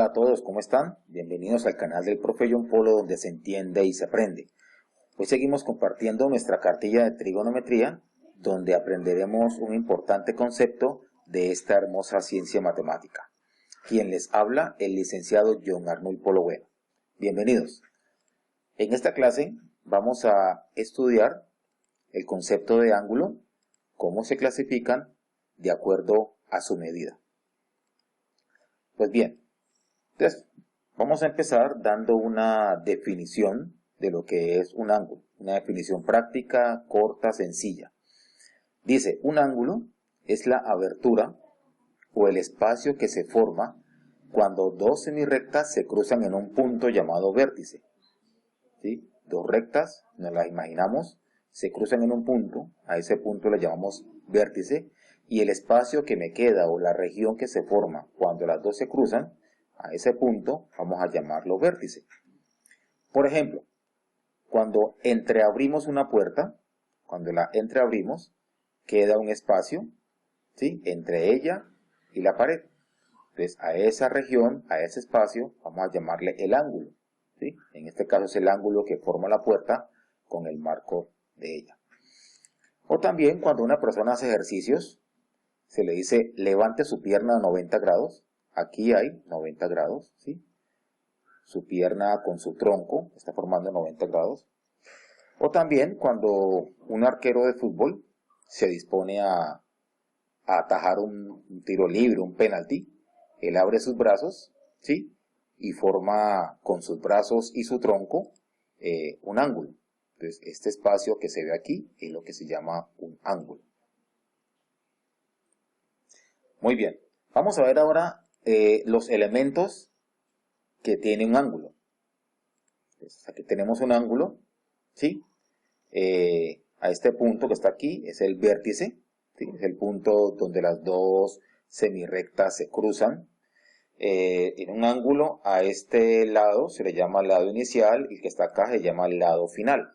Hola a todos, ¿cómo están? Bienvenidos al canal del Profe John Polo, donde se entiende y se aprende. Hoy seguimos compartiendo nuestra cartilla de trigonometría, donde aprenderemos un importante concepto de esta hermosa ciencia matemática. Quien les habla, el licenciado John Arnold Polo Bueno. Bienvenidos. En esta clase vamos a estudiar el concepto de ángulo, cómo se clasifican de acuerdo a su medida. Pues bien, entonces vamos a empezar dando una definición de lo que es un ángulo, una definición práctica, corta, sencilla. Dice, un ángulo es la abertura o el espacio que se forma cuando dos semirrectas se cruzan en un punto llamado vértice. ¿Sí? Dos rectas, nos las imaginamos, se cruzan en un punto, a ese punto le llamamos vértice, y el espacio que me queda o la región que se forma cuando las dos se cruzan, a ese punto vamos a llamarlo vértice. Por ejemplo, cuando entreabrimos una puerta, cuando la entreabrimos, queda un espacio, ¿sí?, entre ella y la pared. Entonces, a esa región, a ese espacio, vamos a llamarle el ángulo, ¿sí? En este caso es el ángulo que forma la puerta con el marco de ella. O también cuando una persona hace ejercicios, se le dice levante su pierna a 90 grados. Aquí hay 90 grados, ¿sí? Su pierna con su tronco está formando 90 grados. O también cuando un arquero de fútbol se dispone a atajar un tiro libre, un penalti, él abre sus brazos, ¿sí?, y forma con sus brazos y su tronco un ángulo. Entonces, este espacio que se ve aquí es lo que se llama un ángulo. Muy bien, vamos a ver ahora los elementos que tiene un ángulo. Entonces, aquí tenemos un ángulo, ¿sí? A este punto que está aquí es el vértice, ¿sí? Es el punto donde las dos semirrectas se cruzan. En un ángulo a este lado se le llama el lado inicial y el que está acá se llama el lado final.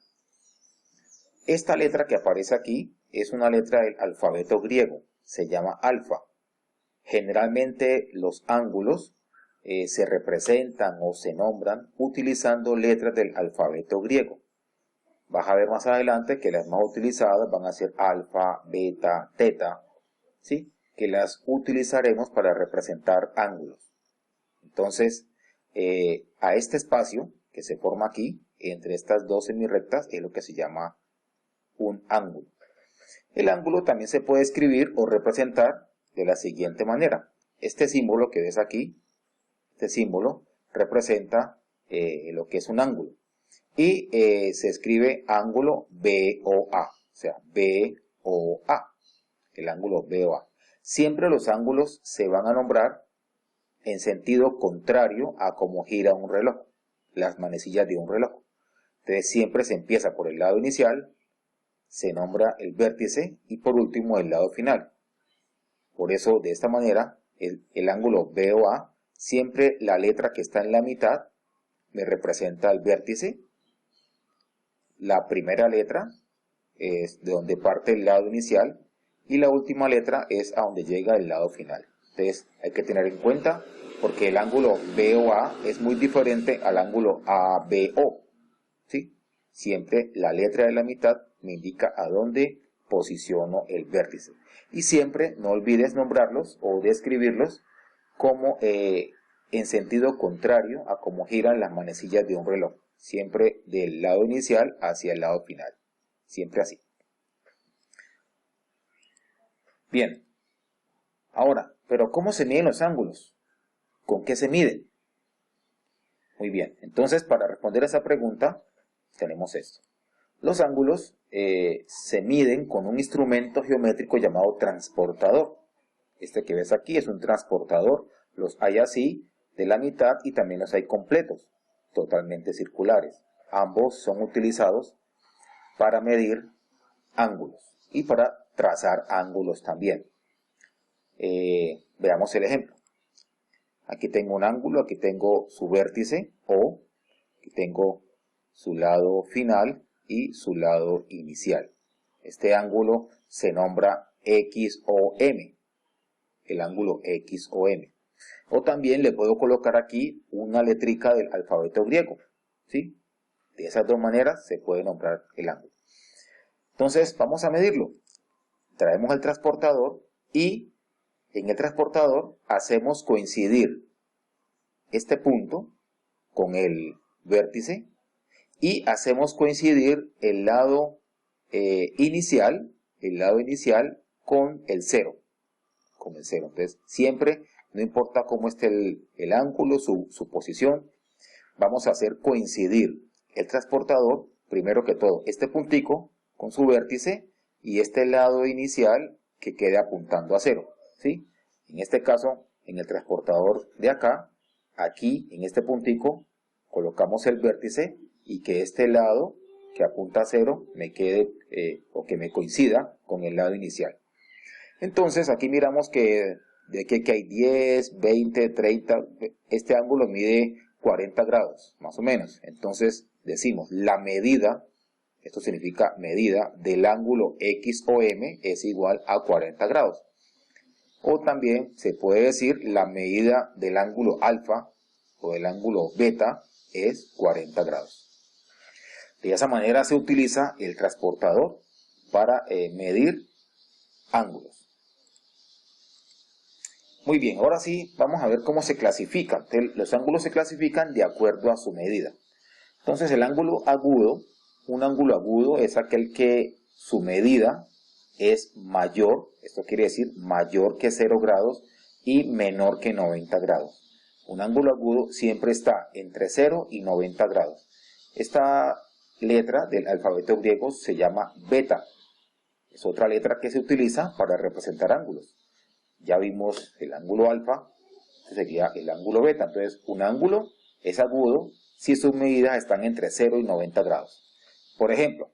Esta letra que aparece aquí es una letra del alfabeto griego, se llama alfa. Generalmente los ángulos se representan o se nombran utilizando letras del alfabeto griego. Vas a ver más adelante que las más utilizadas van a ser alfa, beta, teta, ¿sí?, que las utilizaremos para representar ángulos. Entonces, a este espacio que se forma aquí, entre estas dos semirrectas, es lo que se llama un ángulo. El ángulo también se puede escribir o representar de la siguiente manera. Este símbolo que ves aquí, este símbolo representa lo que es un ángulo. Y se escribe ángulo BOA, o sea, BOA, el ángulo BOA. Siempre los ángulos se van a nombrar en sentido contrario a cómo gira un reloj, las manecillas de un reloj. Entonces siempre se empieza por el lado inicial, se nombra el vértice y por último el lado final. Por eso, de esta manera, el ángulo BOA, siempre la letra que está en la mitad me representa el vértice. La primera letra es de donde parte el lado inicial y la última letra es a donde llega el lado final. Entonces hay que tener en cuenta porque el ángulo BOA es muy diferente al ángulo ABO, ¿sí? Siempre la letra de la mitad me indica a dónde posiciono el vértice. Y siempre no olvides nombrarlos o describirlos como en sentido contrario a cómo giran las manecillas de un reloj. Siempre del lado inicial hacia el lado final. Siempre así. Bien. Ahora, ¿pero cómo se miden los ángulos? ¿Con qué se miden? Muy bien. Entonces, para responder a esa pregunta, tenemos esto. Los ángulos se miden con un instrumento geométrico llamado transportador. Este que ves aquí es un transportador. Los hay así de la mitad y también los hay completos, totalmente circulares. Ambos son utilizados para medir ángulos y para trazar ángulos también. Veamos el ejemplo. Aquí tengo un ángulo, aquí tengo su vértice O, aquí tengo su lado final y su lado inicial. Este ángulo se nombra XOM, el ángulo XOM. O también le puedo colocar aquí una letrica del alfabeto griego, ¿sí? De esas dos maneras se puede nombrar el ángulo. Entonces vamos a medirlo. Traemos el transportador y en el transportador hacemos coincidir este punto con el vértice y hacemos coincidir el lado inicial con el cero. Entonces siempre, no importa cómo esté el ángulo, su posición, vamos a hacer coincidir el transportador, primero que todo, este puntico con su vértice y este lado inicial que quede apuntando a cero, ¿sí? En este caso, en el transportador de acá, aquí en este puntico, colocamos el vértice y que este lado que apunta a cero me quede o que me coincida con el lado inicial. Entonces aquí miramos que de que hay 10, 20, 30, este ángulo mide 40 grados, más o menos. Entonces decimos la medida, esto significa medida del ángulo X o M es igual a 40 grados. O también se puede decir la medida del ángulo alfa o del ángulo beta es 40 grados. De esa manera se utiliza el transportador para medir ángulos. Muy bien, ahora sí vamos a ver cómo se clasifican. Los ángulos se clasifican de acuerdo a su medida. Entonces el ángulo agudo, un ángulo agudo es aquel que su medida es mayor, esto quiere decir mayor que 0 grados y menor que 90 grados. Un ángulo agudo siempre está entre 0 y 90 grados. Esta letra del alfabeto griego se llama beta. Es otra letra que se utiliza para representar ángulos. Ya vimos el ángulo alfa, este sería el ángulo beta. Entonces, un ángulo es agudo si sus medidas están entre 0 y 90 grados. Por ejemplo,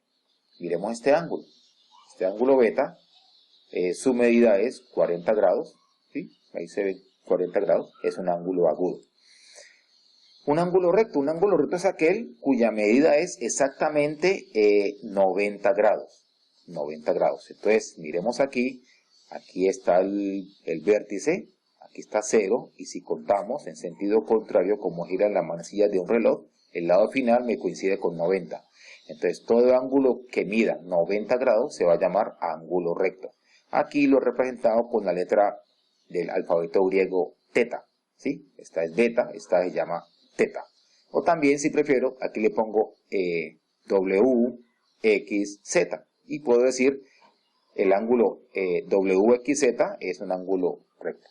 miremos este ángulo. Este ángulo beta, su medida es 40 grados. ¿Sí? Ahí se ve 40 grados, es un ángulo agudo. Un ángulo recto es aquel cuya medida es exactamente 90 grados. 90 grados. Entonces, miremos aquí. Aquí está el vértice, aquí está 0, y si contamos en sentido contrario, como giran las manecillas de un reloj, el lado final me coincide con 90. Entonces, todo ángulo que mida 90 grados se va a llamar ángulo recto. Aquí lo he representado con la letra del alfabeto griego teta, ¿sí? Esta es beta, esta se llama teta. O también, si prefiero, aquí le pongo W, X, Z, y puedo decir el ángulo WXZ es un ángulo recto.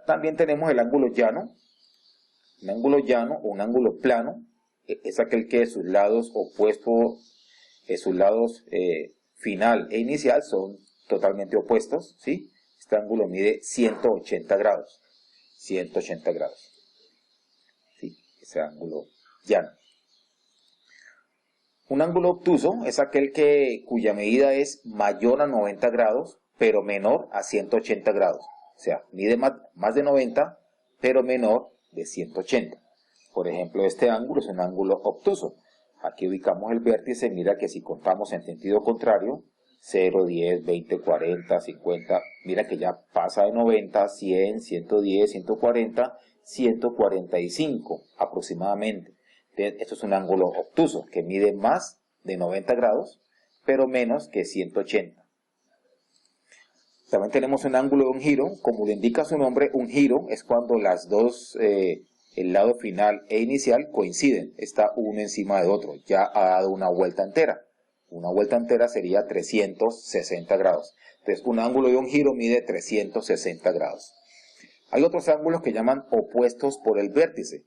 También tenemos el ángulo llano. Un ángulo llano o un ángulo plano es aquel que sus lados opuestos, sus lados final e inicial son totalmente opuestos, ¿sí? Este ángulo mide 180 grados. 180 grados. ¿Sí? Ese ángulo llano. Un ángulo obtuso es aquel cuya medida es mayor a 90 grados, pero menor a 180 grados. O sea, mide más de 90, pero menor de 180. Por ejemplo, este ángulo es un ángulo obtuso. Aquí ubicamos el vértice, mira que si contamos en sentido contrario, 0, 10, 20, 40, 50, mira que ya pasa de 90, 100, 110, 140, 145 aproximadamente. Esto es un ángulo obtuso que mide más de 90 grados, pero menos que 180. También tenemos un ángulo de un giro, como le indica su nombre, un giro es cuando las dos, el lado final e inicial coinciden, está uno encima de otro, ya ha dado una vuelta entera. Una vuelta entera sería 360 grados. Entonces, un ángulo de un giro mide 360 grados. Hay otros ángulos que llaman opuestos por el vértice.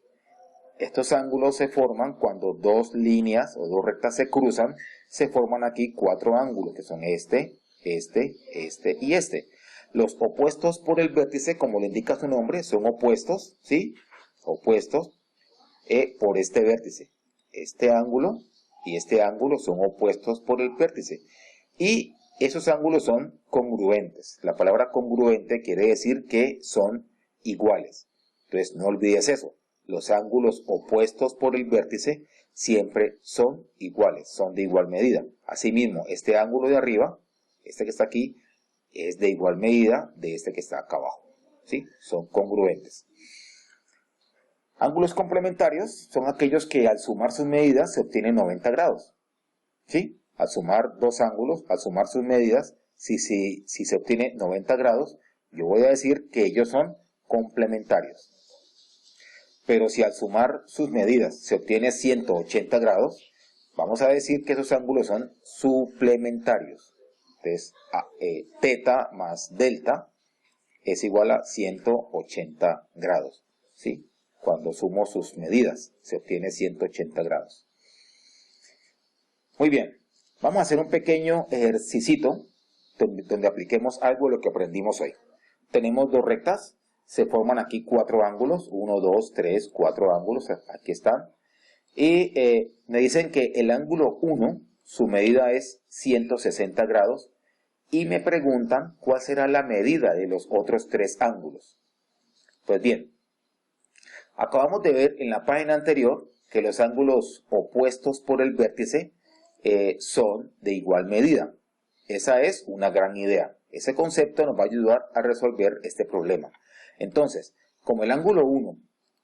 Estos ángulos se forman cuando dos líneas o dos rectas se cruzan, se forman aquí 4 ángulos, que son este y este. Los opuestos por el vértice, como le indica su nombre, son opuestos, ¿sí? Opuestos por este vértice. Este ángulo y este ángulo son opuestos por el vértice. Y esos ángulos son congruentes. La palabra congruente quiere decir que son iguales. Entonces, no olvides eso. Los ángulos opuestos por el vértice siempre son iguales, son de igual medida. Asimismo, este ángulo de arriba, este que está aquí, es de igual medida de este que está acá abajo. ¿sí? Son congruentes. Ángulos complementarios son aquellos que al sumar sus medidas se obtienen 90 grados, ¿sí? Al sumar dos ángulos, al sumar sus medidas, si se obtiene 90 grados, yo voy a decir que ellos son complementarios. Pero si al sumar sus medidas se obtiene 180 grados, vamos a decir que esos ángulos son suplementarios. Entonces, teta más delta es igual a 180 grados, ¿sí? Cuando sumo sus medidas, se obtiene 180 grados. Muy bien, vamos a hacer un pequeño ejercicio donde apliquemos algo de lo que aprendimos hoy. Tenemos dos rectas, se forman aquí cuatro ángulos, 1, 2, 3, 4 ángulos, aquí están. Y me dicen que el ángulo 1, su medida es 160 grados, y me preguntan cuál será la medida de los otros tres ángulos. Pues bien, acabamos de ver en la página anterior que los ángulos opuestos por el vértice son de igual medida. Esa es una gran idea. Ese concepto nos va a ayudar a resolver este problema. Entonces, como el ángulo 1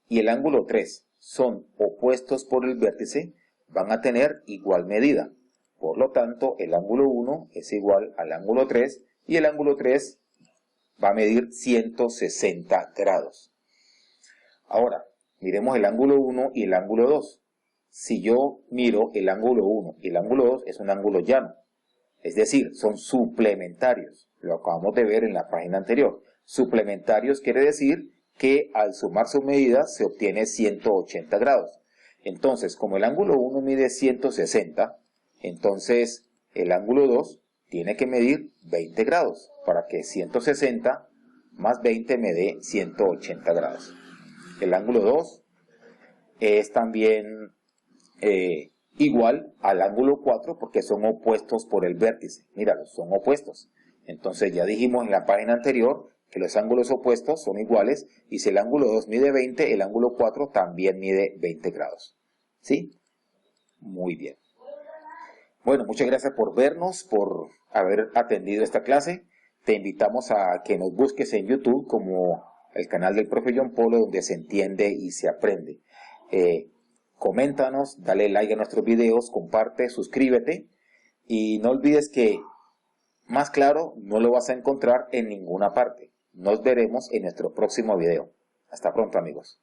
y el ángulo 3 son opuestos por el vértice, van a tener igual medida. Por lo tanto, el ángulo 1 es igual al ángulo 3 y el ángulo 3 va a medir 160 grados. Ahora, miremos el ángulo 1 y el ángulo 2. Si yo miro el ángulo 1 y el ángulo 2, es un ángulo llano. Es decir, son suplementarios. Lo acabamos de ver en la página anterior. Suplementarios quiere decir que al sumar sus medidas se obtiene 180 grados. Entonces, como el ángulo 1 mide 160, entonces el ángulo 2 tiene que medir 20 grados para que 160 más 20 me dé 180 grados. El ángulo 2 es también igual al ángulo 4 porque son opuestos por el vértice. Míralos, son opuestos. Entonces ya dijimos en la página anterior que los ángulos opuestos son iguales y si el ángulo 2 mide 20, el ángulo 4 también mide 20 grados. ¿Sí? Muy bien. Bueno, muchas gracias por vernos, por haber atendido esta clase. Te invitamos a que nos busques en YouTube como el canal del profe John Polo, donde se entiende y se aprende. Coméntanos, dale like a nuestros videos, comparte, suscríbete y no olvides que más claro no lo vas a encontrar en ninguna parte. Nos veremos en nuestro próximo video. Hasta pronto, amigos.